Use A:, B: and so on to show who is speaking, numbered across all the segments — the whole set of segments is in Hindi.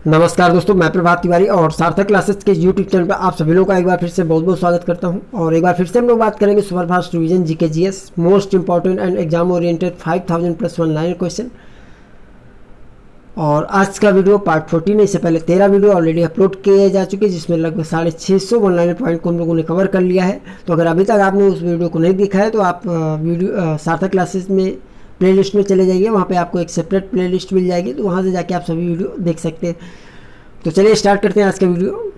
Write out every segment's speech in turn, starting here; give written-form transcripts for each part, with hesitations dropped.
A: नमस्कार दोस्तों, मैं प्रभात तिवारी और सार्थक क्लासेस के यूट्यूब चैनल पर आप सभी लोगों का एक बार फिर से बहुत बहुत स्वागत करता हूं। और एक बार फिर से हम लोग बात करेंगे superfast revision GK GS most important and exam oriented 5000+ online question. और आज का वीडियो पार्ट 14 है। इससे पहले 13 वीडियो ऑलरेडी अपलोड किए जा चुके हैं, जिसमें लगभग 650 ऑनलाइन पॉइंट को हम लोगों ने कवर कर लिया है। तो अगर अभी तक आपने उस वीडियो को नहीं देखा है तो आप वीडियो सार्थक क्लासेस में प्लेलिस्ट में चले जाइए, वहाँ पे आपको एक सेपरेट प्लेलिस्ट मिल जाएगी, तो वहाँ से जाके आप सभी वीडियो देख सकते हैं। तो चलिए स्टार्ट करते हैं आज का वीडियो।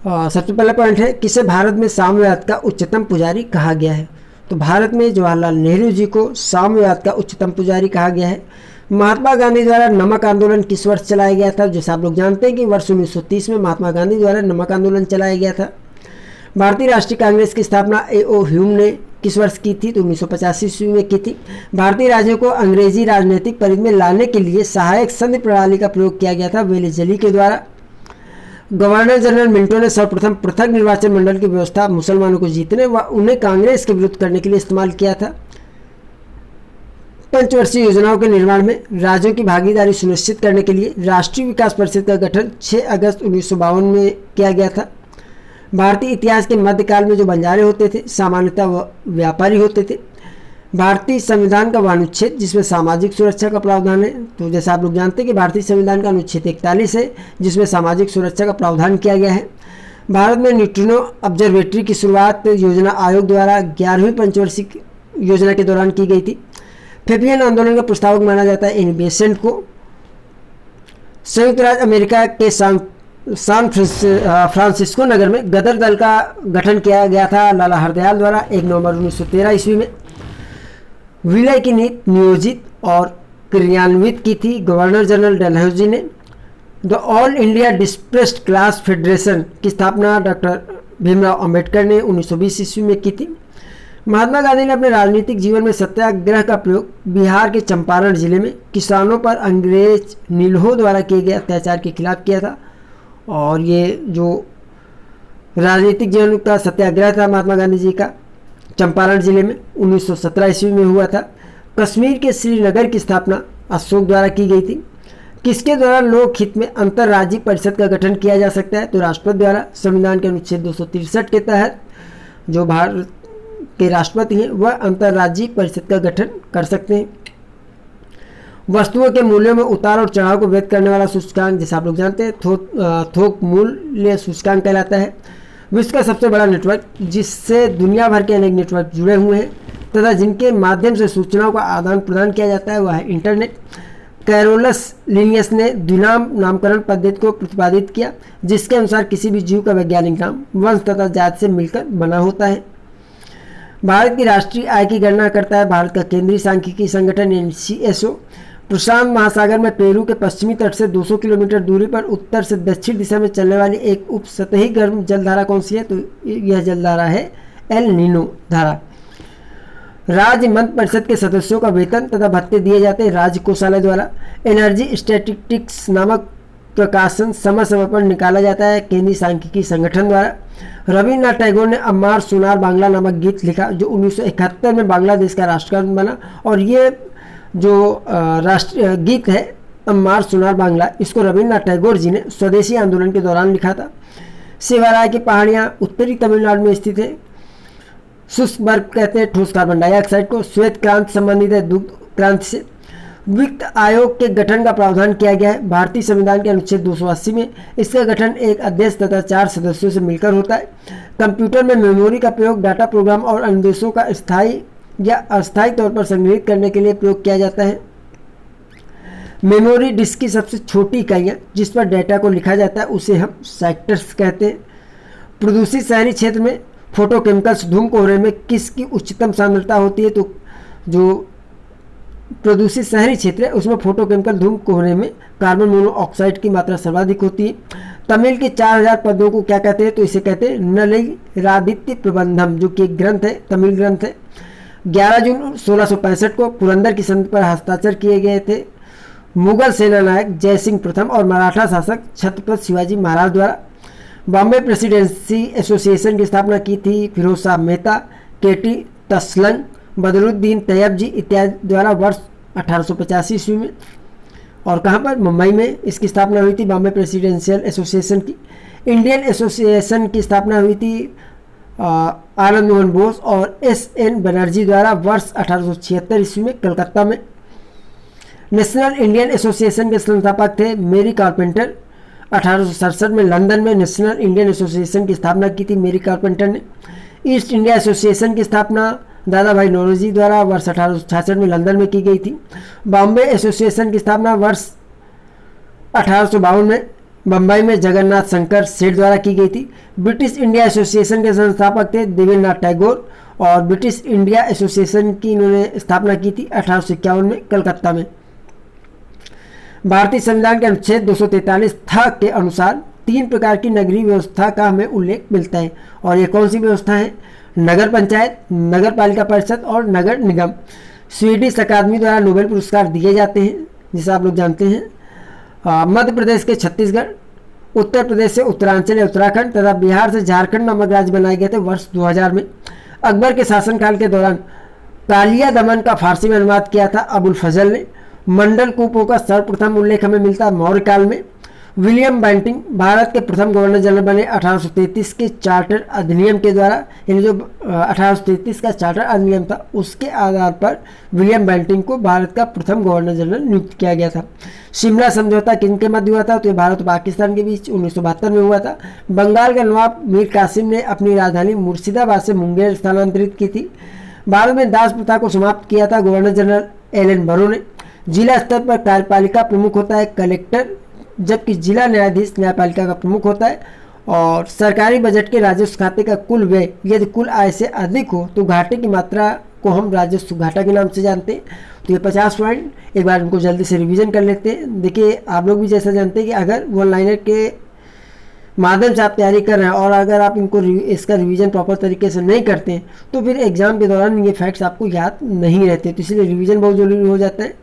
A: सबसे पहला पॉइंट है, किसे भारत में साम्यवाद का उच्चतम पुजारी कहा गया है। तो भारत में जवाहरलाल नेहरू जी को साम्यवाद का उच्चतम पुजारी कहा गया है। महात्मा गांधी द्वारा नमक आंदोलन किस वर्ष चलाया गया था। जैसे आप लोग जानते हैं कि वर्ष 1930 में महात्मा गांधी द्वारा नमक आंदोलन चलाया गया था। भारतीय राष्ट्रीय कांग्रेस की स्थापना A.O. ह्यूम ने किस वर्ष की थी। तो 1985 ईस्वी में की थी। भारतीय राज्यों को अंग्रेजी राजनीतिक परिधि में लाने के लिए सहायक संधि प्रणाली का प्रयोग किया गया था वेलेस्ली के द्वारा। गवर्नर जनरल मिंटो ने सर्वप्रथम पृथक निर्वाचन मंडल की व्यवस्था मुसलमानों को जीतने व उन्हें कांग्रेस के विरुद्ध करने के लिए इस्तेमाल किया था। पंचवर्षीय योजनाओं के निर्माण में राज्यों की भागीदारी सुनिश्चित करने के लिए राष्ट्रीय विकास परिषद का गठन 6 अगस्त 1952 में किया गया था। भारतीय इतिहास के मध्यकाल में जो बंजारे होते थे सामान्यतः व्यापारी होते थे। भारतीय संविधान का अनुच्छेद जिसमें सामाजिक सुरक्षा का प्रावधान है। तो जैसा आप लोग जानते हैं कि भारतीय संविधान का अनुच्छेद 41 है, जिसमें सामाजिक सुरक्षा का प्रावधान किया गया है। भारत में न्यूट्रिनो ऑब्जर्वेटरी की शुरुआत योजना आयोग द्वारा 11वीं पंचवर्षीय योजना के दौरान की गई थी। फेबियन आंदोलन का प्रस्तावक माना जाता है एनी बेसेंट को। संयुक्त राज्य अमेरिका के सैन फ्रांसिस्को नगर में गदर दल का गठन किया गया था लाला हरदयाल द्वारा 1 नवंबर 1913 ईस्वी में। विलय की नीति नियोजित और क्रियान्वित की थी गवर्नर जनरल डलहौजी ने। The all India depressed class federation की स्थापना डॉक्टर भीमराव अंबेडकर ने 1920 ईस्वी में की थी। महात्मा गांधी ने अपने राजनीतिक जीवन में सत्याग्रह का प्रयोग बिहार के चंपारण जिले में किसानों पर अंग्रेज नीलहो द्वारा किए गए अत्याचार के खिलाफ किया था। और ये जो राजनीतिक जीवन का सत्याग्रह था महात्मा गांधी जी का चंपारण जिले में 1917 ईस्वी में हुआ था। कश्मीर के श्रीनगर की स्थापना अशोक द्वारा की गई थी। किसके द्वारा लोक हित में अंतर्राज्यिक परिषद का गठन किया जा सकता है। तो राष्ट्रपति द्वारा संविधान के अनुच्छेद 263 के तहत जो भारत के राष्ट्रपति हैं वह अंतर्राज्यिक परिषद का गठन कर सकते हैं। वस्तुओं के मूल्यों में उतार और चढ़ाव को व्यक्त करने वाला सूचकांक जैसे आप लोग जानते हैं थोक मूल्य सूचकांक कहलाता है। विश्व का सबसे बड़ा नेटवर्क जिससे दुनिया भर के अनेक नेटवर्क जुड़े हुए हैं तथा जिनके माध्यम से सूचनाओं का आदान प्रदान किया जाता है वह है इंटरनेट। कैरोलस लिनियस ने द्विनाम नामकरण पद्धति को प्रतिपादित किया, जिसके अनुसार किसी भी जीव का वैज्ञानिक नाम वंश तथा जाति से मिलकर बना होता है। भारत की राष्ट्रीय आय की गणना करता है भारत का केंद्रीय सांख्यिकी संगठन NCSO। प्रशांत महासागर में पेरू के पश्चिमी तट से 200 किलोमीटर दूरी पर उत्तर से दक्षिण दिशा में चलने वाली एक उप सतही गर्म जलधारा कौन सी है। तो यह जलधारा है एल नीनो धारा। राज्य मंत्री परिषद के सदस्यों का वेतन तथा भत्ते दिए जाते हैं राज्य कोषालय द्वारा। एनर्जी स्टैटिस्टिक्स नामक प्रकाशन समय समय पर निकाला जाता है केंद्रीय सांख्यिकी संगठन द्वारा। रविन्द्रनाथ टैगोर ने अम्मार सुनार बांग्ला नामक गीत लिखा जो 1971 में बांग्लादेश का राष्ट्रगान बना। और ये जो राष्ट्रीय गीत है अम्मार सुनार बांग्ला, इसको रविन्द्रनाथ टैगोर जी ने स्वदेशी आंदोलन के दौरान लिखा था। शिवराय की पहाड़ियाँ उत्तरी तमिलनाडु में स्थित है। शुष्क बर्फ कहते हैं ठोस कार्बन डाइऑक्साइड को। श्वेत क्रांति संबंधित है दुग्ध क्रांति से। वित्त आयोग के गठन का प्रावधान किया गया है भारतीय संविधान के अनुच्छेद 280 में। इसका गठन एक अध्यक्ष तथा 4 सदस्यों से मिलकर होता है। कंप्यूटर में मेमोरी का प्रयोग डाटा प्रोग्राम और अनुदेशों का स्थायी या अस्थायी तौर पर संग्रहित करने के लिए प्रयोग किया जाता है। मेमोरी डिस्क की सबसे छोटी इकाइयाँ जिस पर डेटा को लिखा जाता है उसे हम सेक्टर्स कहते हैं। प्रदूषित शहरी क्षेत्र में फोटोकेमिकल्स धूम कोहरे में किसकी उच्चतम सांद्रता होती है। तो जो प्रदूषित शहरी क्षेत्र है उसमें फोटोकेमिकल धूम कोहरे में कार्बन मोनोऑक्साइड की मात्रा सर्वाधिक होती है। तमिल के 4000 पदों को क्या कहते हैं। तो इसे कहते हैं नलयरादित्य प्रबंधम, जो कि एक ग्रंथ है, तमिल ग्रंथ है। 11 जून 1665 को पुरंदर की संधि पर हस्ताक्षर किए गए थे मुगल सेना नायक जयसिंह प्रथम और मराठा शासक छत्रपति शिवाजी महाराज द्वारा। बॉम्बे प्रेसिडेंसी एसोसिएशन की स्थापना की थी फिरोज शाह मेहता, केटी तसलन, बदरुद्दीन तैयब जी इत्यादि द्वारा वर्ष 1885 ईस्वी में। और कहाँ पर, मुंबई में इसकी स्थापना हुई थी बॉम्बे प्रेसिडेंशियल एसोसिएशन की। इंडियन एसोसिएशन की स्थापना हुई थी आनंद मोहन बोस और एस.एन. बनर्जी द्वारा वर्ष 1876 ईस्वी में कलकत्ता में। नेशनल इंडियन एसोसिएशन के संस्थापक थे मेरी कारपेंटर। 1867 में लंदन में नेशनल इंडियन एसोसिएशन की स्थापना की थी मेरी कारपेंटर ने। ईस्ट इंडिया एसोसिएशन की स्थापना दादा भाई नौरोजी द्वारा वर्ष 1866 में लंदन में की गई थी। बॉम्बे एसोसिएशन की स्थापना वर्ष 1852 में बम्बई में जगन्नाथ शंकर सेठ द्वारा की गई थी। ब्रिटिश इंडिया एसोसिएशन के संस्थापक थे देवेंद्रनाथ टैगोर और ब्रिटिश इंडिया एसोसिएशन की इन्होंने स्थापना की थी 1851 में कलकत्ता में। भारतीय संविधान के अनुच्छेद 243 था के अनुसार 3 प्रकार की नगरीय व्यवस्था का हमें उल्लेख मिलता है। और ये कौन सी व्यवस्था है? नगर पंचायत, नगर पालिका परिषद और नगर निगम। स्वीडिश अकादमी द्वारा नोबेल पुरस्कार दिए जाते हैं, जिसे आप लोग जानते हैं। मध्य प्रदेश के छत्तीसगढ़, उत्तर प्रदेश से उत्तरांचल या उत्तराखंड तथा बिहार से झारखंड नामक राज्य बनाए गए थे वर्ष 2000 में। अकबर के शासनकाल के दौरान कालिया दमन का फारसी में अनुवाद किया था अबुल फजल ने। मंडल कूपों का सर्वप्रथम उल्लेख हमें मिलता है मौर्य काल में। विलियम बेंटिंग भारत के प्रथम गवर्नर जनरल बने 1833 के चार्टर अधिनियम के द्वारा, यानी जो 1833 का चार्टर अधिनियम था उसके आधार पर विलियम बेंटिंग को भारत का प्रथम गवर्नर जनरल नियुक्त किया गया था। शिमला समझौता किनके मध्य हुआ था? तो ये भारत और पाकिस्तान के बीच 1972 में हुआ था। बंगाल के नवाब मीर कासिम ने अपनी राजधानी मुर्शिदाबाद से मुंगेर स्थानांतरित की थी। भारत में दास प्रथा को समाप्त किया था गवर्नर जनरल एलन बरो ने। जिला स्तर पर कार्यपालिका प्रमुख होता है कलेक्टर, जबकि जिला न्यायाधीश न्यायपालिका का प्रमुख होता है। और सरकारी बजट के राजस्व खाते का कुल व्यय यदि कुल आय से अधिक हो तो घाटे की मात्रा को हम राजस्व घाटा के नाम से जानते हैं। तो ये 50 पॉइंट, एक बार इनको जल्दी से रिवीजन कर लेते हैं। देखिए, आप लोग भी जैसा जानते हैं कि अगर वन लाइनर के माध्यम से आप तैयारी कर रहे हैं और अगर आप इनको इसका रिवीजन प्रॉपर तरीके से नहीं करते हैं तो फिर एग्जाम के दौरान ये फैक्ट्स आपको याद नहीं रहते, तो इसलिए रिवीजन बहुत ज़रूरी हो जाता है।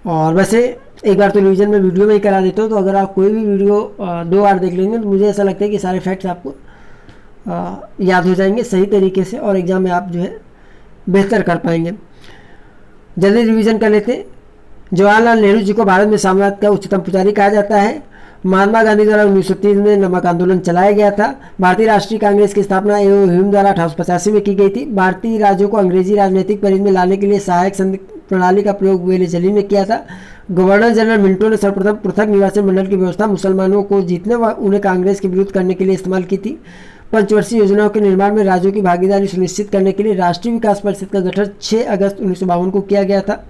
A: और वैसे एक बार तो रिवीजन में वीडियो में ही करा देता हूँ, तो अगर आप कोई भी वीडियो 2 बार देख लेंगे तो मुझे ऐसा लगता है कि सारे फैक्ट्स आपको याद हो जाएंगे सही तरीके से और एग्ज़ाम में आप जो है बेहतर कर पाएंगे। जल्दी रिवीजन कर लेते हैं। जवाहरलाल नेहरू जी को भारत में साम्यवाद का उच्चतम पुजारी कहा जाता है। महात्मा गांधी द्वारा 1930 में नमक आंदोलन चलाया गया था। भारतीय राष्ट्रीय कांग्रेस की स्थापना एओ ह्यूम द्वारा 1885 में की गई थी। भारतीय राज्यों को अंग्रेजी राजनीतिक परिधि में लाने के लिए सहायक प्रणाली का प्रयोग वेले जली ने किया था। गवर्नर जनरल मिंटो ने सर्वप्रथम पृथक निर्वाचन मंडल की व्यवस्था मुसलमानों को जीतने व उन्हें कांग्रेस के विरुद्ध करने के लिए इस्तेमाल की थी। पंचवर्षीय योजनाओं के निर्माण में राज्यों की भागीदारी सुनिश्चित करने के लिए राष्ट्रीय विकास परिषद का गठन 6 अगस्त 1952 को किया गया था।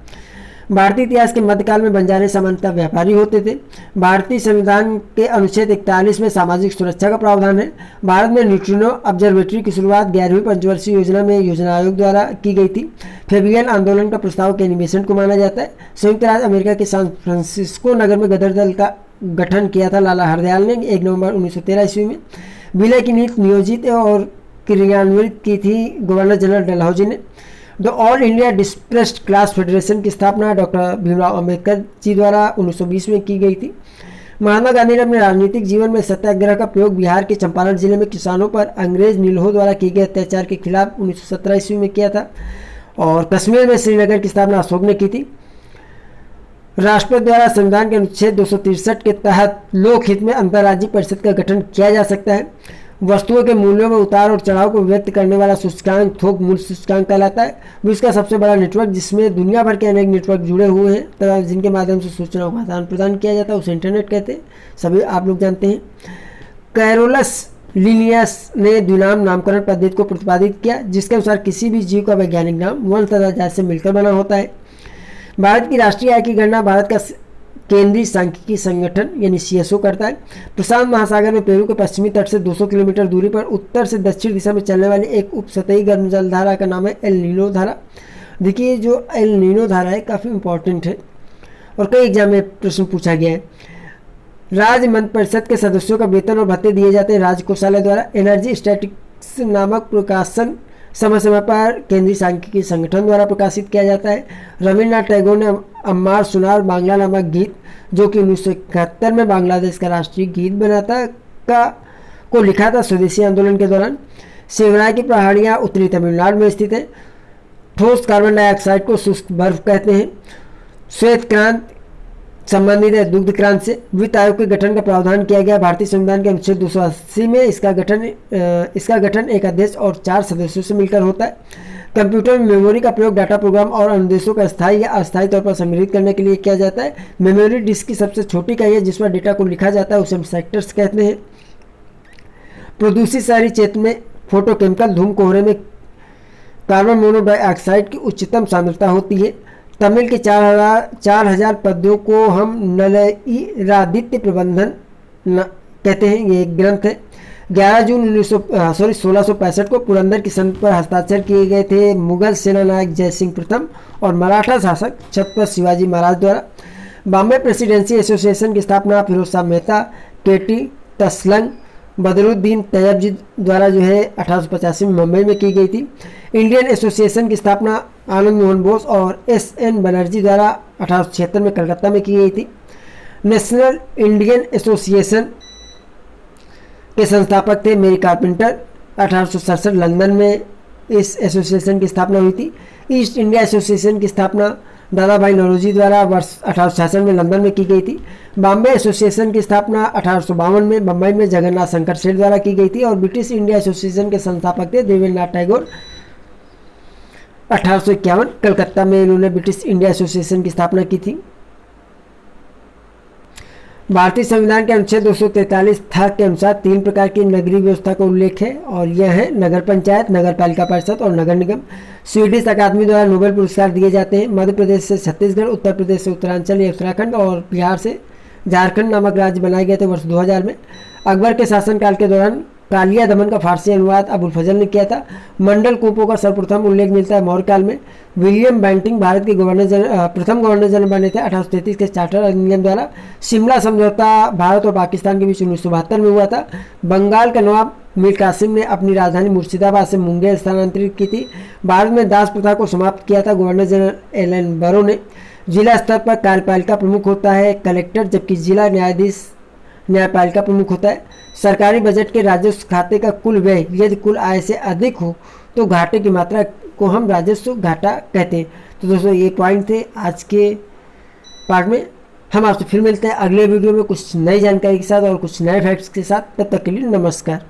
A: भारतीय इतिहास के मध्यकाल में बंजारे सामान्यतः व्यापारी होते थे। भारतीय संविधान के अनुच्छेद 41 में सामाजिक सुरक्षा का प्रावधान है। भारत में न्यूट्रिनो ऑब्जर्वेटरी की शुरुआत 11वीं पंचवर्षीय योजना में योजना आयोग द्वारा की गई थी। फेबियन आंदोलन का प्रस्ताव केनी बेसेंट को माना जाता है। संयुक्त राज्य अमेरिका के सैन फ्रांसिस्को नगर में गदर दल का गठन किया था लाला हरदयाल ने 1 नवंबर 1913 ईस्वी में। विलय की नीति नियोजित और क्रियान्वित की थी गवर्नर जनरल डलहौजी ने। The all India depressed class federation की स्थापना डॉक्टर भीमराव अंबेडकर जी द्वारा 1920 में की गई थी। महात्मा गांधी ने अपने राजनीतिक जीवन में सत्याग्रह का प्रयोग बिहार के चंपारण जिले में किसानों पर अंग्रेज नीलहो द्वारा किए गए अत्याचार के खिलाफ 1917 ईस्वी में किया था। और कश्मीर में श्रीनगर की स्थापना अशोक ने की थी। राष्ट्रपति द्वारा संविधान के अनुच्छेद 263 के तहत लोकहित में अंतर्राज्यीय परिषद का गठन किया जा सकता है। वस्तुओं के मूल्यों में उतार और चढ़ाव को व्यक्त करने वाला सूचकांक थोक मूल्य सूचकांक कहलाता है। विश्व का सबसे बड़ा नेटवर्क जिसमें दुनिया भर के अनेक नेटवर्क जुड़े हुए हैं तथा जिनके माध्यम से सूचनाओं का आदान प्रदान किया जाता है उसे इंटरनेट कहते हैं, सभी आप लोग जानते हैं। कैरोलस लिनियस ने द्विनाम नामकरण पद्धति को प्रतिपादित किया, जिसके अनुसार किसी भी जीव का वैज्ञानिक नाम वंश तथा जाति से मिलकर बना होता है। भारत की राष्ट्रीय आय की गणना भारत का केंद्रीय सांख्यिकी संगठन यानी CSO करता है। प्रशांत महासागर में पेरू के पश्चिमी तट से 200 किलोमीटर दूरी पर उत्तर से दक्षिण दिशा में चलने वाली एक उपसतही गर्म जल धारा का नाम है एल नीनो धारा। देखिए, जो एल नीनो धारा है काफ़ी इंपॉर्टेंट है और कई एग्जाम में प्रश्न पूछा गया है। राज्य मंत्री परिषद के सदस्यों का वेतन और भत्ते दिए जाते हैं राज्य कोषालय द्वारा। एनर्जी स्टैटिक्स नामक प्रकाशन समय समय पर केंद्रीय सांख्यिकी संगठन द्वारा प्रकाशित किया जाता है। रविन्द्रनाथ टैगोर ने अम्मार सुनार बांग्ला नामक गीत, जो कि 1971 में बांग्लादेश का राष्ट्रीय गीत बनाता को लिखा था स्वदेशी आंदोलन के दौरान। शिवराय की पहाड़ियाँ उत्तरी तमिलनाडु में स्थित है। ठोस कार्बन डाइऑक्साइड को शुष्क बर्फ कहते हैं। श्वेत क्रांति संबंधित है दुग्ध क्रांति से। वित्त आयोग के गठन का प्रावधान किया गया भारतीय संविधान के अनुच्छेद 280 में। इसका गठन एक अध्यक्ष और 4 सदस्यों से मिलकर होता है। कंप्यूटर में मेमोरी का प्रयोग डाटा, प्रोग्राम और अनुदेशों का स्थायी या अस्थायी तौर पर संग्रहित करने के लिए किया जाता है। मेमोरी डिस्क की सबसे छोटी इकाई है जिस पर डेटा को लिखा जाता है, उसे हम सेक्टर्स कहते हैं। प्रदूषित शहरी क्षेत्र में फोटोकेमिकल धूम कोहरे में कार्बन मोनोडाइऑक्साइड की उच्चतम सांद्रता होती है। तमिल के 4000 पद्यों को हम नलईरादित्य प्रबंधन कहते हैं। ये एक ग्रंथ है। 11 जून 1665 को पुरंदर की संधि पर हस्ताक्षर किए गए थे मुगल सेनानायक जयसिंह प्रथम और मराठा शासक छत्रपति शिवाजी महाराज द्वारा। बॉम्बे प्रेसिडेंसी एसोसिएशन की स्थापना फिरोज शाह मेहता, केटी तसलंग, बदरुद्दीन तैयब द्वारा जो है 1885 में मुंबई में की गई थी। इंडियन एसोसिएशन की स्थापना आनंद मोहन बोस और एस.एन. बनर्जी द्वारा 1876 में कलकत्ता में की गई थी। नेशनल इंडियन एसोसिएशन के संस्थापक थे मेरी कार्पेंटर। 1867 लंदन में इस एसोसिएशन की स्थापना हुई थी। ईस्ट इंडिया एसोसिएशन की स्थापना दादा भाई नौरोजी द्वारा वर्ष 1866 में लंदन में की गई थी। बॉम्बे एसोसिएशन की स्थापना 1852 में बम्बई में जगन्नाथ शंकर सेठ द्वारा की गई थी और ब्रिटिश इंडिया एसोसिएशन के संस्थापक थे देवेंद्रनाथ टैगोर। 1851 कलकत्ता में इन्होंने ब्रिटिश इंडिया एसोसिएशन की स्थापना की थी। भारतीय संविधान के अनुच्छेद 243 था के अनुसार 3 प्रकार की नगरीय व्यवस्था का उल्लेख है और यह है नगर पंचायत, नगर पालिका परिषद और नगर निगम। स्वीडिश अकादमी द्वारा नोबेल पुरस्कार दिए जाते हैं। मध्य प्रदेश से छत्तीसगढ़, उत्तर प्रदेश से उत्तरांचल या उत्तराखंड और बिहार से झारखंड नामक राज्य बनाए गए थे वर्ष 2000 में। अकबर के शासनकाल के दौरान कालिया दमन का फारसी अनुवाद अबुल फजल ने किया था। मंडल कूपों का सर्वप्रथम उल्लेख मिलता है मौर्य काल में। विलियम बेंटिंग भारत के प्रथम गवर्नर जनरल बने थे 1833 के चार्टर अधिनियम द्वारा। शिमला समझौता भारत और पाकिस्तान के बीच 1972 में हुआ था। बंगाल का नवाब मीर कासिम ने अपनी राजधानी मुर्शिदाबाद से मुंगेर स्थानांतरित की थी। भारत में दास प्रथा को समाप्त किया था गवर्नर जनरल एलन बरो ने। जिला स्तर पर कार्यपालिका प्रमुख होता है कलेक्टर, जबकि जिला न्यायाधीश न्यायपालिका प्रमुख होता है। सरकारी बजट के राजस्व खाते का कुल व्यय यदि कुल आय से अधिक हो तो घाटे की मात्रा को हम राजस्व घाटा कहते हैं। तो दोस्तों ये पॉइंट थे आज के पार्ट में। हम आपसे फिर मिलते हैं अगले वीडियो में कुछ नई जानकारी के साथ और कुछ नए फैक्ट्स के साथ। तब तक के लिए नमस्कार।